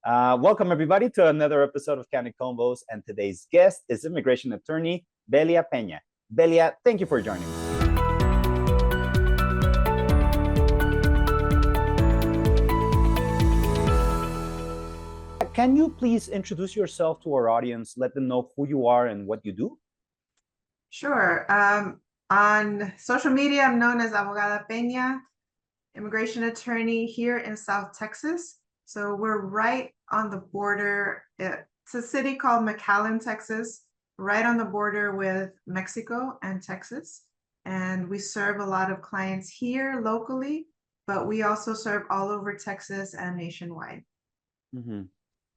Welcome, everybody, to another episode of Candid Combos. And today's guest is immigration attorney Belia Peña. Belia, thank you for joining me. Can you please introduce yourself to our audience? Let them know who you are and what you do. Sure. On social media, I'm known as Abogada Peña, immigration attorney here in South Texas. So we're right on the border. It's a city called McAllen, Texas, right on the border with Mexico and Texas. And we serve a lot of clients here locally, but we also serve all over Texas and nationwide. Mm-hmm.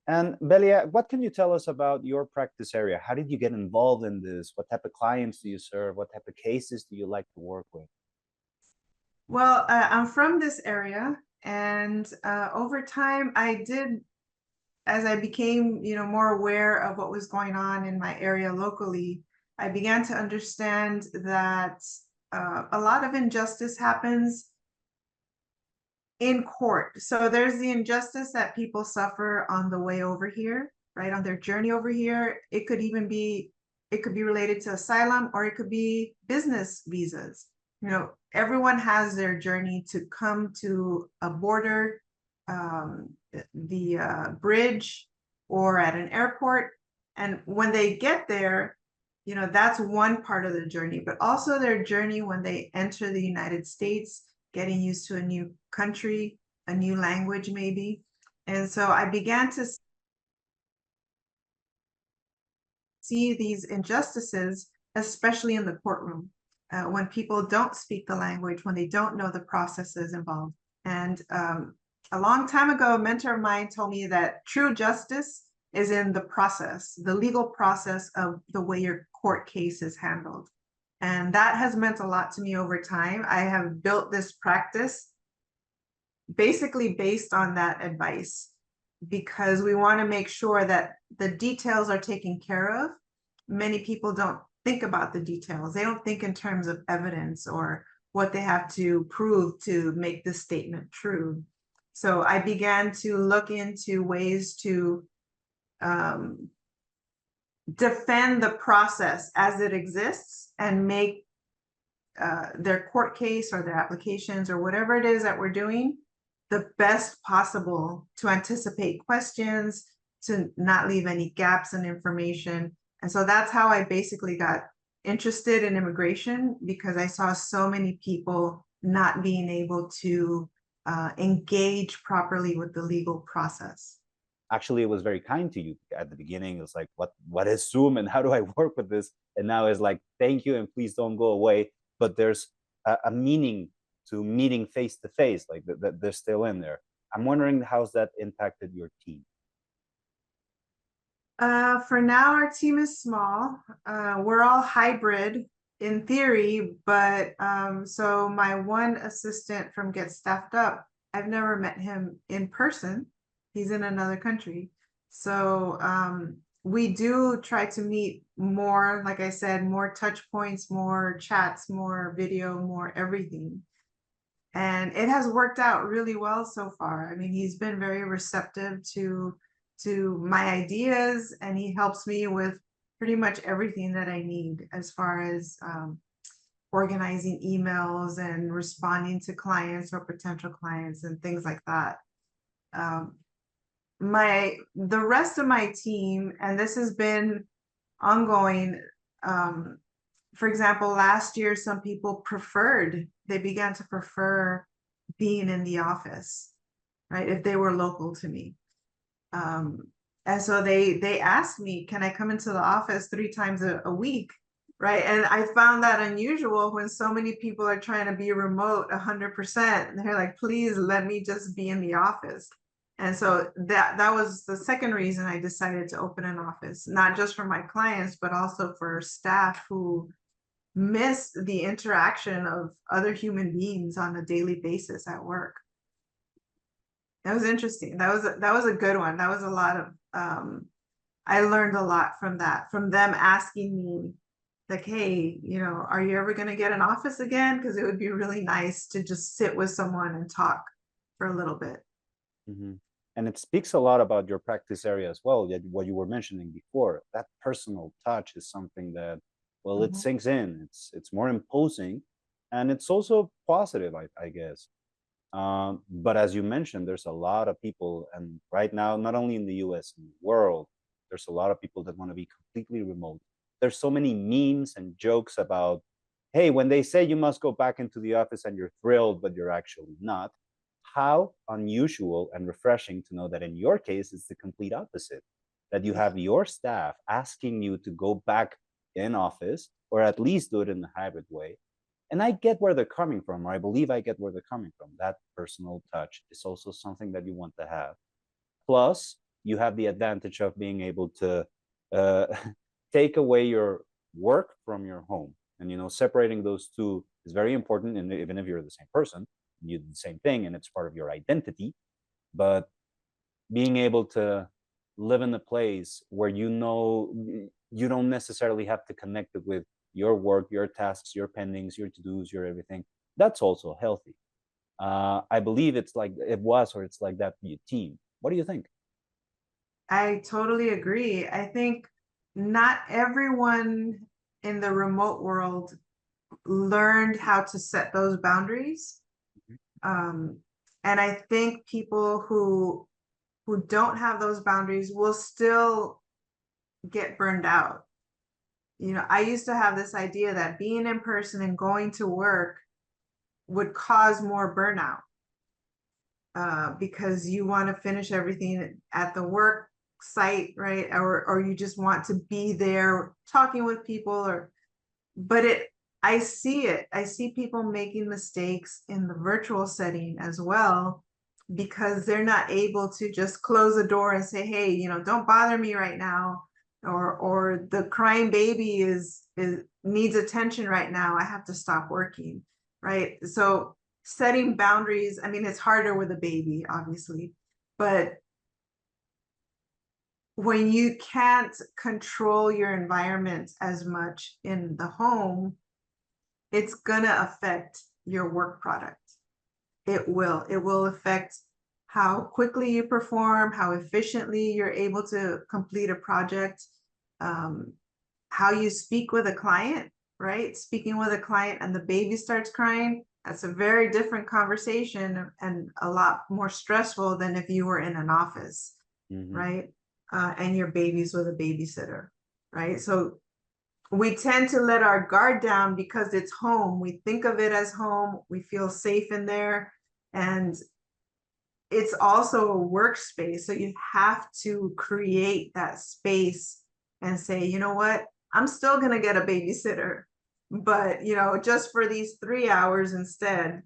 And Belia, what can you tell us about your practice area? How did you get involved in this? What type of clients do you serve? What type of cases do you like to work with? Well, I'm from this area, and over time, as I became, more aware of what was going on in my area locally, I began to understand that a lot of injustice happens in court. So there's the injustice that people suffer on the way over here, right? On their journey over here. It could be related to asylum, or it could be business visas. Everyone has their journey to come to a border, the bridge, or at an airport. And when they get there, that's one part of the journey, but also their journey when they enter the United States, getting used to a new country, a new language maybe. And so I began to see these injustices, especially in the courtroom, when people don't speak the language, when they don't know the processes involved. And a long time ago, a mentor of mine told me that true justice is in the process, the legal process of the way your court case is handled. And that has meant a lot to me over time. I have built this practice basically based on that advice, because we want to make sure that the details are taken care of. Many people don't think about the details. They don't think in terms of evidence or what they have to prove to make this statement true. So I began to look into ways to defend the process as it exists and make their court case or their applications or whatever it is that we're doing the best possible, to anticipate questions, to not leave any gaps in information. And so that's how I basically got interested in immigration, because I saw so many people not being able to engage properly with the legal process. Actually, it was very kind to you at the beginning. It was like, what is Zoom and how do I work with this? And now it's like, thank you and please don't go away. But there's a meaning to meeting face to face, like they're still in there. I'm wondering, how's that impacted your team? For now, our team is small. We're all hybrid in theory, but so my one assistant from Get Staffed Up, I've never met him in person. He's in another country. So we do try to meet more, like I said, more touch points, more chats, more video, more everything. And it has worked out really well so far. I mean, he's been very receptive to my ideas, and he helps me with pretty much everything that I need as far as organizing emails and responding to clients or potential clients and things like that. The rest of my team, and this has been ongoing, for example, last year, some people began to prefer being in the office, right? If they were local to me. And so they asked me, can I come into the office 3 times a week? Right. And I found that unusual when so many people are trying to be remote 100%. And they're like, please let me just be in the office. And so that was the second reason I decided to open an office, not just for my clients, but also for staff who miss the interaction of other human beings on a daily basis at work. That was interesting. That was a good one. That was a lot of I learned a lot from that, from them asking me, like, hey, are you ever going to get an office again? Because it would be really nice to just sit with someone and talk for a little bit. Mm-hmm. And it speaks a lot about your practice area as well, what you were mentioning before. That personal touch is something that, well, it Mhm. sinks in. It's more imposing, and it's also positive, I guess. But as you mentioned, there's a lot of people, and right now, not only in the US, in the world, there's a lot of people that want to be completely remote. There's so many memes and jokes about, hey, when they say you must go back into the office and you're thrilled, but you're actually not. How unusual and refreshing to know that in your case, it's the complete opposite, that you Yeah. have your staff asking you to go back in office or at least do it in a hybrid way. And I get where they're coming from, or I believe I get where they're coming from. That personal touch is also something that you want to have. Plus, you have the advantage of being able to uh, take away your work from your home. And separating those two is very important. And even if you're the same person, you do the same thing, and it's part of your identity. But being able to live in a place where you don't necessarily have to connect it with your work, your tasks, your pendings, your to-dos, your everything. That's also healthy. I believe it's like it was, or it's like that for your team. What do you think? I totally agree. I think not everyone in the remote world learned how to set those boundaries. Mhm. Um, and I think people who don't have those boundaries will still get burned out. I used to have this idea that being in person and going to work would cause more burnout, because you want to finish everything at the work site, right? Or you just want to be there talking with people, but I see it. I see people making mistakes in the virtual setting as well, because they're not able to just close the door and say, hey, don't bother me right now, or the crying baby is needs attention right now, I have to stop working, right? So setting boundaries, I mean, it's harder with a baby, obviously, but when you can't control your environment as much in the home, it's gonna affect your work product. It will affect how quickly you perform, how efficiently you're able to complete a project, um, how you speak with a client, right? Speaking with a client and the baby starts crying, that's a very different conversation and a lot more stressful than if you were in an office, Hmm. right? And your baby's with a babysitter, right? So we tend to let our guard down because it's home. We think of it as home. We feel safe in there. And it's also a workspace. So you have to create that space and say, you know what? I'm still going to get a babysitter, but, just for these 3 hours instead.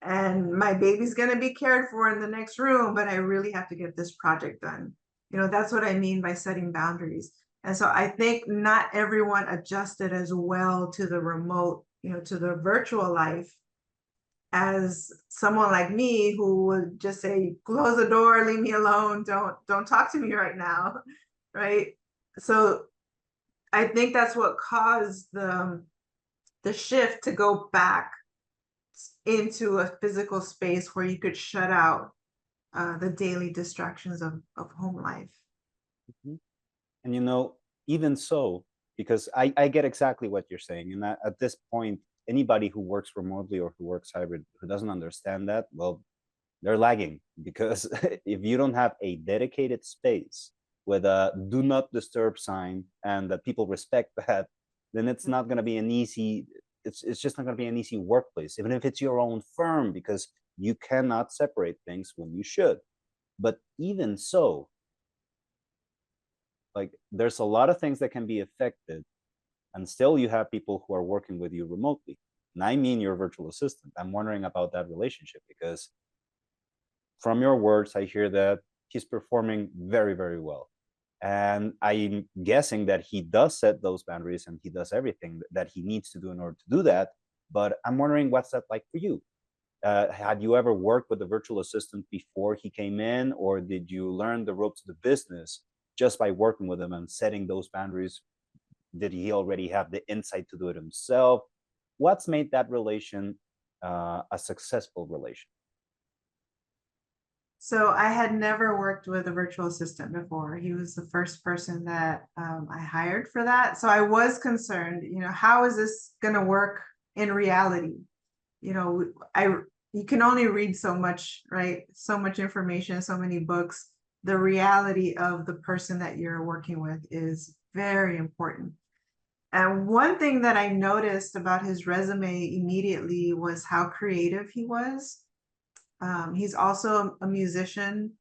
And my baby's going to be cared for in the next room, but I really have to get this project done. That's what I mean by setting boundaries. And so I think not everyone adjusted as well to the remote, to the virtual life as someone like me who would just say, close the door, leave me alone, don't talk to me right now. Right. So I think that's what caused the shift to go back into a physical space where you could shut out the daily distractions of home life. Hmm. And even so, because I get exactly what you're saying, and at this point, anybody who works remotely or who works hybrid who doesn't understand that, well, they're lagging, because if you don't have a dedicated space with a do not disturb sign and that people respect that, then it's not going to be an easy, it's just not going to be an easy workplace, even if it's your own firm, because you cannot separate things when you should. But even so, like, there's a lot of things that can be affected, and still you have people who are working with you remotely. And I mean your virtual assistant. I'm wondering about that relationship, because from your words, I hear that he's performing very, very well. And I'm guessing that he does set those boundaries and he does everything that he needs to do in order to do that. But I'm wondering, what's that like for you? Had you ever worked with a virtual assistant before he came in, or did you learn the ropes of the business just by working with him and setting those boundaries? Did he already have the insight to do it himself? What's made that relation a successful relation? So I had never worked with a virtual assistant before. He was the first person that I hired for that. So I was concerned, how is this going to work in reality? You can only read so much, right? So much information, so many books. The reality of the person that you're working with is very important. And one thing that I noticed about his resume immediately was how creative he was. He's also a musician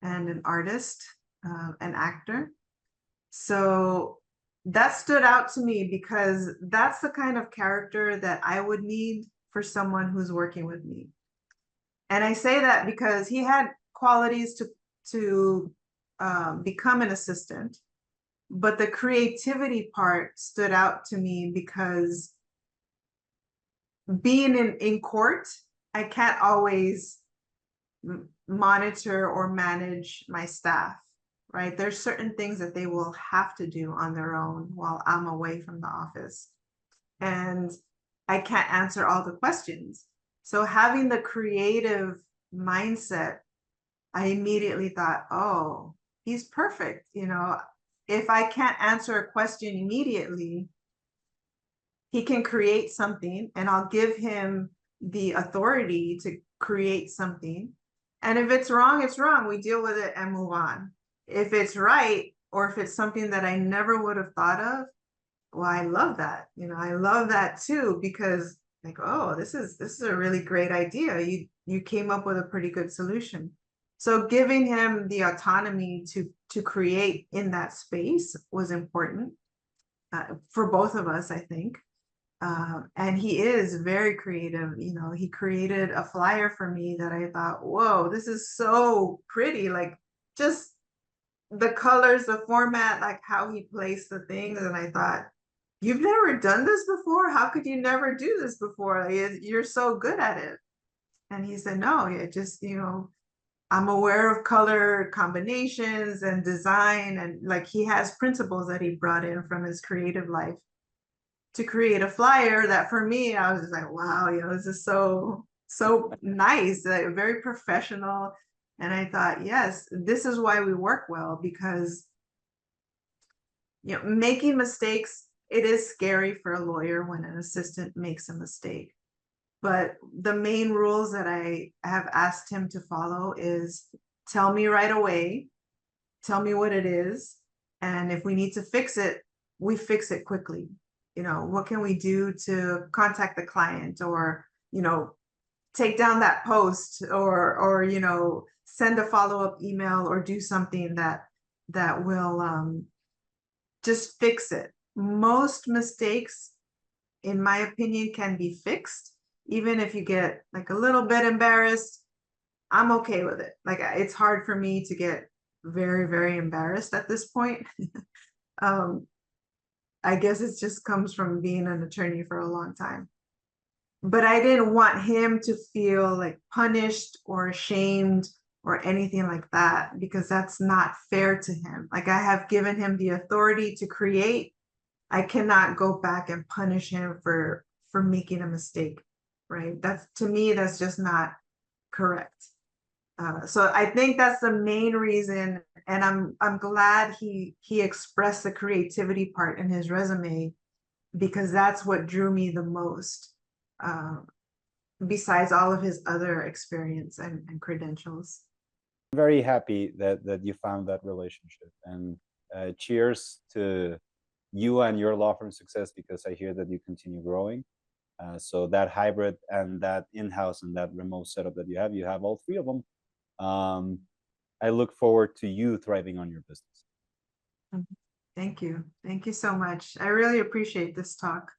and an artist, an actor. So that stood out to me because that's the kind of character that I would need for someone who's working with me. And I say that because he had qualities to become an assistant, but the creativity part stood out to me because being in court, I can't always monitor or manage my staff, right? There's certain things that they will have to do on their own while I'm away from the office. And I can't answer all the questions. So having the creative mindset, I immediately thought, oh, he's perfect. If I can't answer a question immediately, he can create something and I'll give him the authority to create something. And if it's wrong, it's wrong. We deal with it and move on. If it's right, or if it's something that I never would have thought of, well, I love that. I love that too, because like, oh, this is a really great idea. You came up with a pretty good solution. So giving him the autonomy to create in that space was important for both of us, I think. And he is very creative. He created a flyer for me that I thought, whoa, this is so pretty. Like just the colors, the format, like how he placed the things. And I thought, you've never done this before? How could you never do this before? You're so good at it. And he said, no, it just, I'm aware of color combinations and design. And like he has principles that he brought in from his creative life to create a flyer that for me, I was just like, wow, this is so nice, very professional. And I thought, yes, this is why we work well, because making mistakes, it is scary for a lawyer when an assistant makes a mistake. But the main rules that I have asked him to follow is tell me right away, tell me what it is, and if we need to fix it, we fix it quickly. What can we do to contact the client, or take down that post, or send a follow-up email, or do something that will just fix it. Most mistakes, in my opinion, can be fixed. Even if you get like a little bit embarrassed, I'm okay with it. Like it's hard for me to get very, very embarrassed at this point. I guess it just comes from being an attorney for a long time. But I didn't want him to feel like punished or ashamed or anything like that, because that's not fair to him. Like I have given him the authority to create. I cannot go back and punish him for making a mistake, right? To me, that's just not correct. So I think that's the main reason, and I'm glad he expressed the creativity part in his resume, because that's what drew me the most, besides all of his other experience and credentials. I'm very happy that you found that relationship, and cheers to you and your law firm success, because I hear that you continue growing. So that hybrid and that in-house and that remote setup that you have all three of them. I look forward to you thriving on your business. Thank you. Thank you so much. I really appreciate this talk.